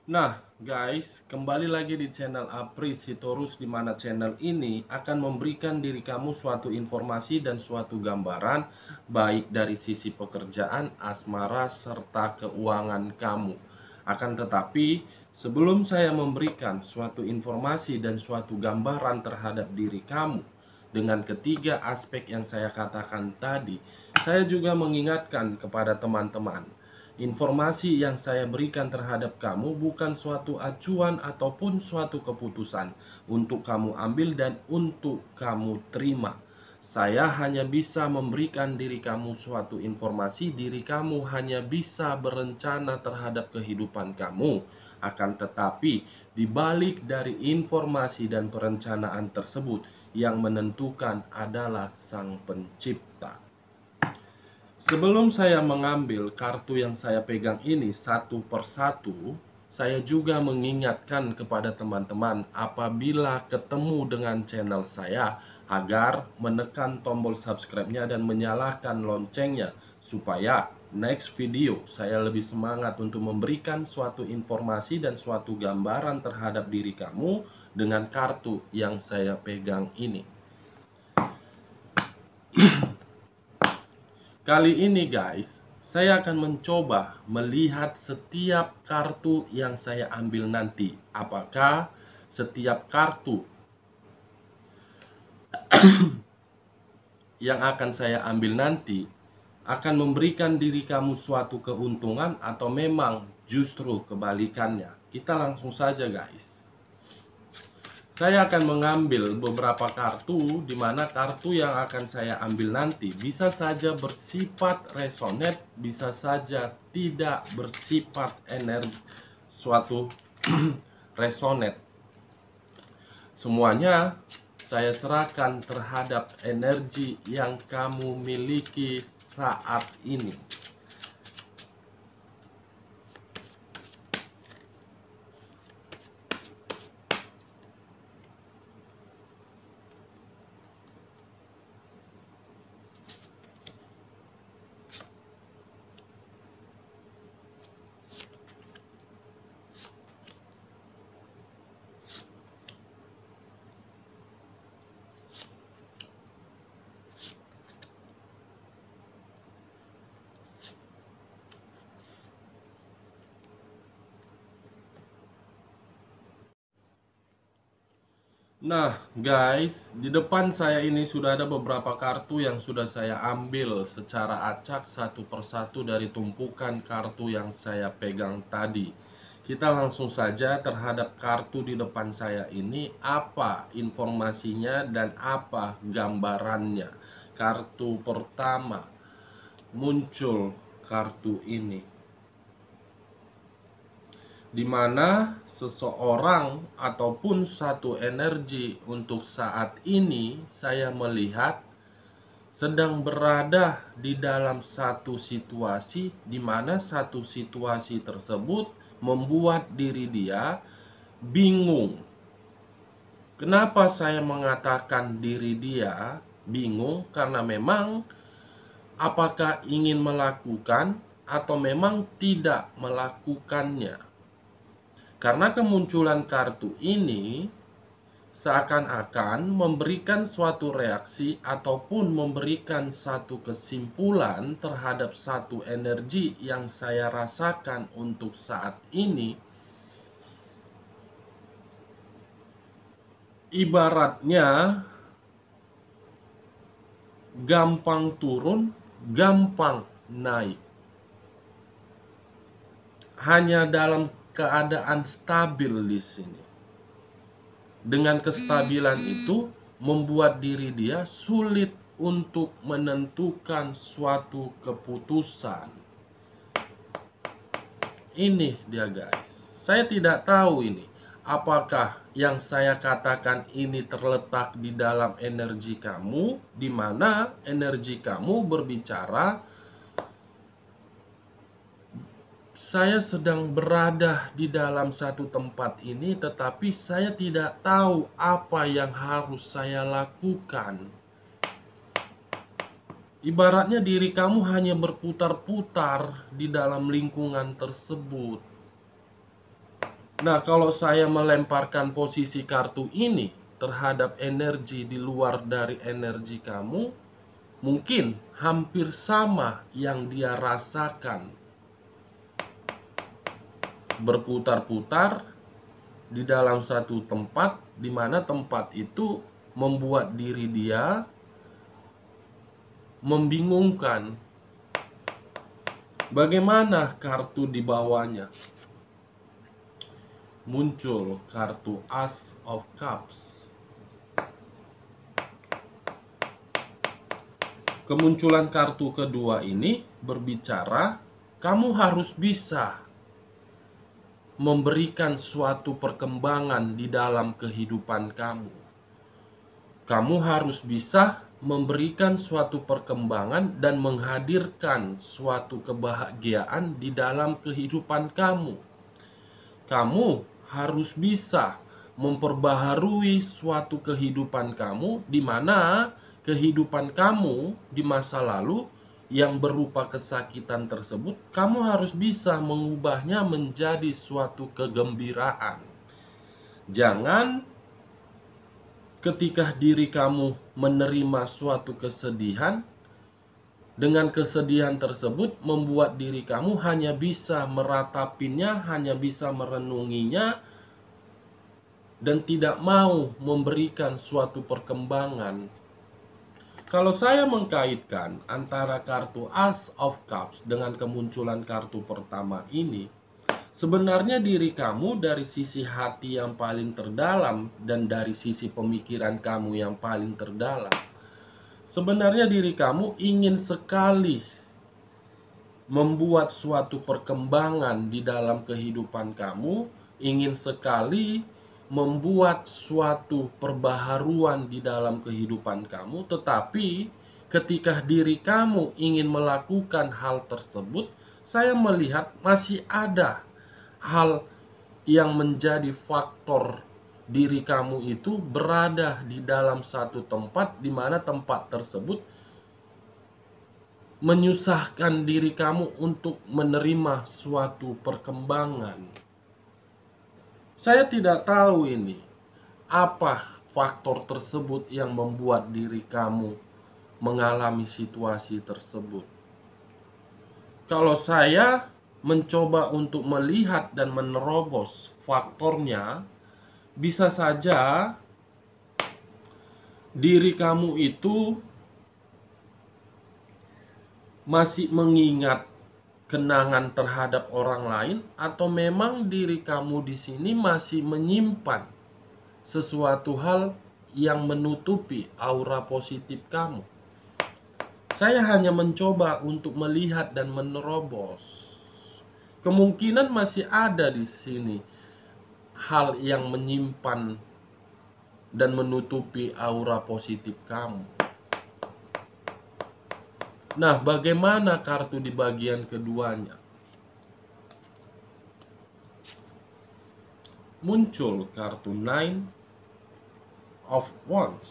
Nah, guys, kembali lagi di channel Apri Sitorus, di mana channel ini akan memberikan diri kamu suatu informasi dan suatu gambaran baik dari sisi pekerjaan, asmara, serta keuangan kamu. Akan tetapi, sebelum saya memberikan suatu informasi dan suatu gambaran terhadap diri kamu dengan ketiga aspek yang saya katakan tadi, saya juga mengingatkan kepada teman-teman, informasi yang saya berikan terhadap kamu bukan suatu acuan ataupun suatu keputusan untuk kamu ambil dan untuk kamu terima. Saya hanya bisa memberikan diri kamu suatu informasi, diri kamu hanya bisa berencana terhadap kehidupan kamu. Akan tetapi, di balik dari informasi dan perencanaan tersebut, yang menentukan adalah Sang Pencipta. Sebelum saya mengambil kartu yang saya pegang ini satu persatu, saya juga mengingatkan kepada teman-teman apabila ketemu dengan channel saya agar menekan tombol subscribe-nya dan menyalakan loncengnya supaya next video saya lebih semangat untuk memberikan suatu informasi dan suatu gambaran terhadap diri kamu dengan kartu yang saya pegang ini. Kali ini guys, saya akan mencoba melihat setiap kartu yang saya ambil nanti. Apakah setiap kartu yang akan saya ambil nanti akan memberikan diri kamu suatu keuntungan atau memang justru kebalikannya? Kita langsung saja guys. Saya akan mengambil beberapa kartu, di mana kartu yang akan saya ambil nanti bisa saja bersifat resonate, bisa saja tidak bersifat energi suatu resonate. Semuanya saya serahkan terhadap energi yang kamu miliki saat ini. Nah guys, di depan saya ini sudah ada beberapa kartu yang sudah saya ambil secara acak satu persatu dari tumpukan kartu yang saya pegang tadi. Kita langsung saja terhadap kartu di depan saya ini, apa informasinya dan apa gambarannya. Kartu pertama, muncul kartu ini, di mana seseorang ataupun satu energi untuk saat ini saya melihat sedang berada di dalam satu situasi, di mana satu situasi tersebut membuat diri dia bingung. Kenapa saya mengatakan diri dia bingung? Karena memang apakah ingin melakukan atau memang tidak melakukannya. Karena kemunculan kartu ini seakan-akan memberikan suatu reaksi ataupun memberikan satu kesimpulan terhadap satu energi yang saya rasakan untuk saat ini. Ibaratnya gampang turun, gampang naik. Hanya dalam keadaan stabil di sini. Dengan kestabilan itu membuat diri dia sulit untuk menentukan suatu keputusan. Ini dia guys. Saya tidak tahu ini apakah yang saya katakan ini terletak di dalam energi kamu, di mana energi kamu berbicara saya sedang berada di dalam satu tempat ini, tetapi saya tidak tahu apa yang harus saya lakukan. Ibaratnya diri kamu hanya berputar-putar di dalam lingkungan tersebut. Nah, kalau saya melemparkan posisi kartu ini terhadap energi di luar dari energi kamu, mungkin hampir sama yang dia rasakan. Berputar-putar di dalam satu tempat, di mana tempat itu membuat diri dia membingungkan. Bagaimana kartu di bawahnya? Muncul kartu Ace of Cups. Kemunculan kartu kedua ini berbicara, kamu harus bisa memberikan suatu perkembangan di dalam kehidupan kamu. Kamu harus bisa memberikan suatu perkembangan dan menghadirkan suatu kebahagiaan di dalam kehidupan kamu. Kamu harus bisa memperbaharui suatu kehidupan kamu, di mana kehidupan kamu di masa lalu yang berupa kesakitan tersebut, kamu harus bisa mengubahnya menjadi suatu kegembiraan. Jangan ketika diri kamu menerima suatu kesedihan, dengan kesedihan tersebut membuat diri kamu hanya bisa meratapinya, hanya bisa merenunginya, dan tidak mau memberikan suatu perkembangan. Kalau saya mengkaitkan antara kartu Ace of Cups dengan kemunculan kartu pertama ini, sebenarnya diri kamu dari sisi hati yang paling terdalam dan dari sisi pemikiran kamu yang paling terdalam, sebenarnya diri kamu ingin sekali membuat suatu perkembangan di dalam kehidupan kamu, ingin sekali membuat suatu perbaharuan di dalam kehidupan kamu, tetapi ketika diri kamu ingin melakukan hal tersebut, saya melihat masih ada hal yang menjadi faktor diri kamu itu berada di dalam satu tempat, di mana tempat tersebut menyusahkan diri kamu untuk menerima suatu perkembangan. Saya tidak tahu ini apa faktor tersebut yang membuat diri kamu mengalami situasi tersebut. Kalau saya mencoba untuk melihat dan menerobos faktornya, bisa saja diri kamu itu masih mengingat kenangan terhadap orang lain, atau memang diri kamu di sini masih menyimpan sesuatu hal yang menutupi aura positif kamu. Saya hanya mencoba untuk melihat dan menerobos. Kemungkinan masih ada di sini hal yang menyimpan dan menutupi aura positif kamu. Nah, bagaimana kartu di bagian keduanya? Muncul kartu Nine of Wands.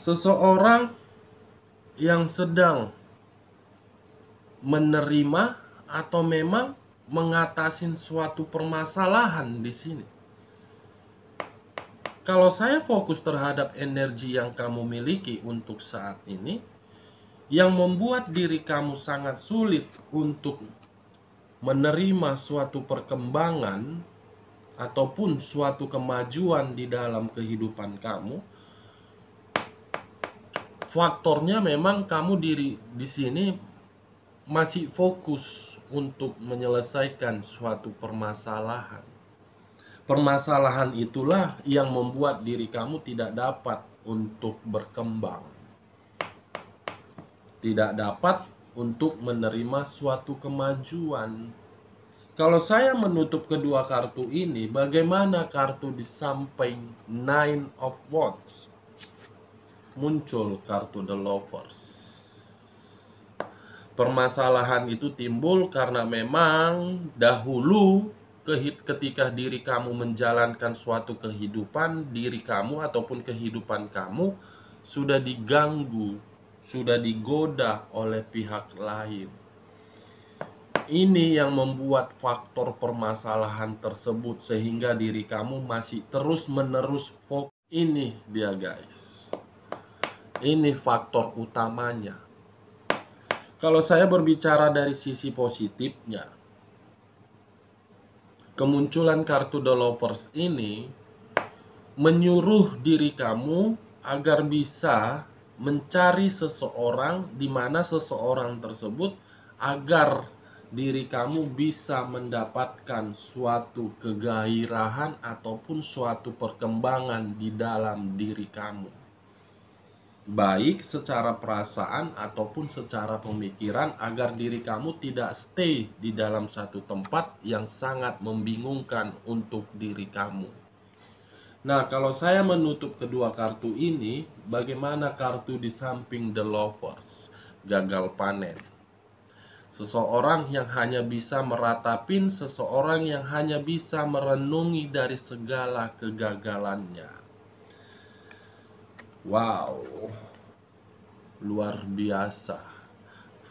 Seseorang yang sedang menerima atau memang mengatasi suatu permasalahan di sini. Kalau saya fokus terhadap energi yang kamu miliki untuk saat ini, yang membuat diri kamu sangat sulit untuk menerima suatu perkembangan ataupun suatu kemajuan di dalam kehidupan kamu, faktornya memang kamu di sini masih fokus untuk menyelesaikan suatu permasalahan. Permasalahan itulah yang membuat diri kamu tidak dapat untuk berkembang, tidak dapat untuk menerima suatu kemajuan. Kalau saya menutup kedua kartu ini, bagaimana kartu di samping Nine of Wands? Muncul kartu The Lovers. Permasalahan itu timbul karena memang dahulu ketika diri kamu menjalankan suatu kehidupan, diri kamu ataupun kehidupan kamu sudah diganggu, sudah digoda oleh pihak lain. Ini yang membuat faktor permasalahan tersebut sehingga diri kamu masih terus-menerus fokus. Ini dia guys. Ini faktor utamanya. Kalau saya berbicara dari sisi positifnya, kemunculan kartu The Lovers ini menyuruh diri kamu agar bisa mencari seseorang, di mana seseorang tersebut agar diri kamu bisa mendapatkan suatu kegairahan ataupun suatu perkembangan di dalam diri kamu, baik secara perasaan ataupun secara pemikiran, agar diri kamu tidak stay di dalam satu tempat yang sangat membingungkan untuk diri kamu. Nah, kalau saya menutup kedua kartu ini, bagaimana kartu di samping The Lovers? Gagal panen. Seseorang yang hanya bisa meratapin, seseorang yang hanya bisa merenungi dari segala kegagalannya. Wow, luar biasa.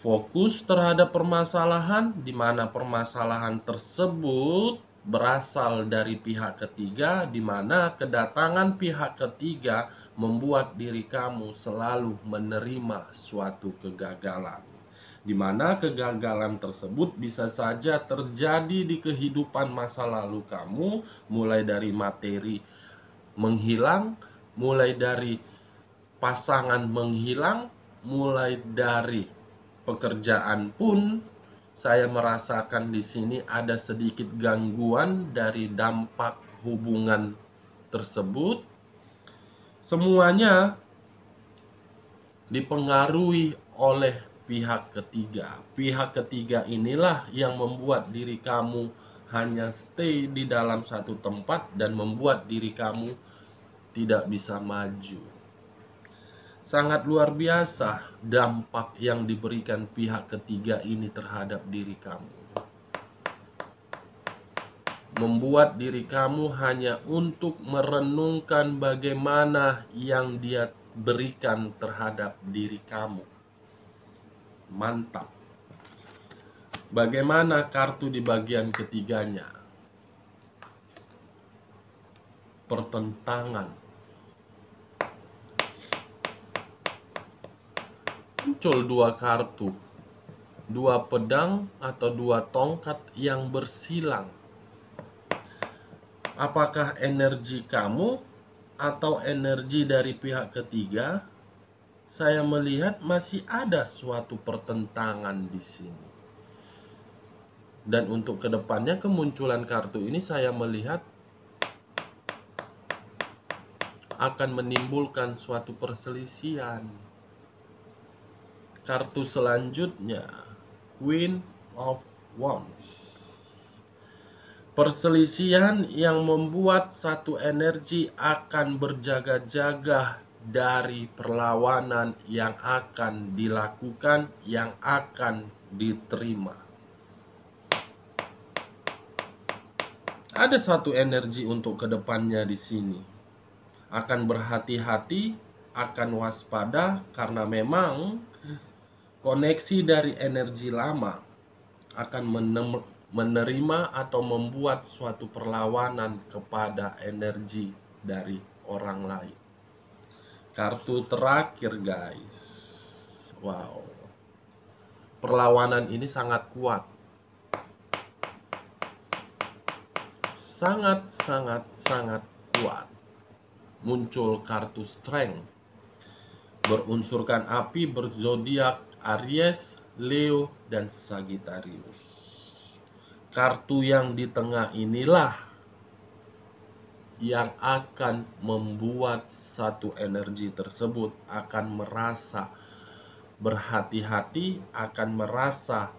Fokus terhadap permasalahan, di mana permasalahan tersebut berasal dari pihak ketiga, di mana kedatangan pihak ketiga membuat diri kamu selalu menerima suatu kegagalan, di mana kegagalan tersebut bisa saja terjadi di kehidupan masa lalu kamu, mulai dari materi menghilang, mulai dari pasangan menghilang, mulai dari pekerjaan pun. Saya merasakan di sini ada sedikit gangguan dari dampak hubungan tersebut. Semuanya dipengaruhi oleh pihak ketiga. Pihak ketiga inilah yang membuat diri kamu hanya stay di dalam satu tempat dan membuat diri kamu tidak bisa maju. Sangat luar biasa dampak yang diberikan pihak ketiga ini terhadap diri kamu. Membuat diri kamu hanya untuk merenungkan bagaimana yang dia berikan terhadap diri kamu. Mantap. Bagaimana kartu di bagian ketiganya? Pertentangan. Muncul dua kartu, dua pedang atau dua tongkat yang bersilang. Apakah energi kamu atau energi dari pihak ketiga? Saya melihat masih ada suatu pertentangan di sini. Dan untuk kedepannya kemunculan kartu ini saya melihat akan menimbulkan suatu perselisihan. Kartu selanjutnya, Queen of Wands. Perselisihan yang membuat satu energi akan berjaga-jaga dari perlawanan yang akan dilakukan, yang akan diterima. Ada satu energi untuk kedepannya di sini. Akan berhati-hati, akan waspada, karena memang koneksi dari energi lama akan menerima atau membuat suatu perlawanan kepada energi dari orang lain. Kartu terakhir guys. Wow. Perlawanan ini sangat kuat. Sangat kuat. Muncul kartu Strength. Berunsurkan api, berzodiak Aries, Leo, dan Sagittarius. Kartu yang di tengah inilah yang akan membuat satu energi tersebut akan merasa berhati-hati, akan merasa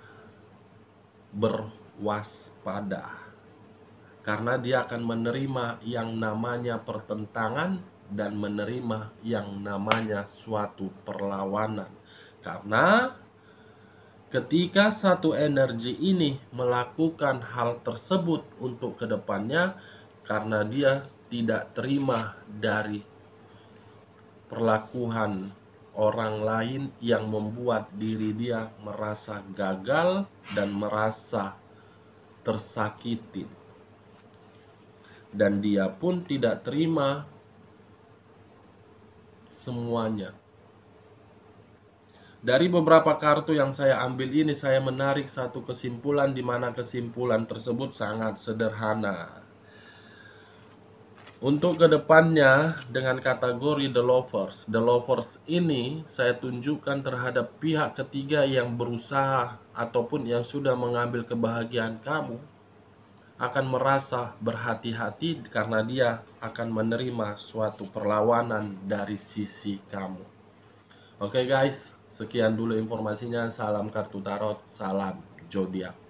berwaspada, karena dia akan menerima yang namanya pertentangan dan menerima yang namanya suatu perlawanan. Karena ketika satu energi ini melakukan hal tersebut untuk kedepannya, karena dia tidak terima dari perlakuan orang lain yang membuat diri dia merasa gagal dan merasa tersakiti. Dan dia pun tidak terima semuanya. Dari beberapa kartu yang saya ambil ini, saya menarik satu kesimpulan, di mana kesimpulan tersebut sangat sederhana. Untuk kedepannya, dengan kategori The Lovers ini saya tunjukkan terhadap pihak ketiga yang berusaha ataupun yang sudah mengambil kebahagiaan kamu, akan merasa berhati-hati karena dia akan menerima suatu perlawanan dari sisi kamu. Oke guys, sekian dulu informasinya. Salam kartu tarot, salam zodiak.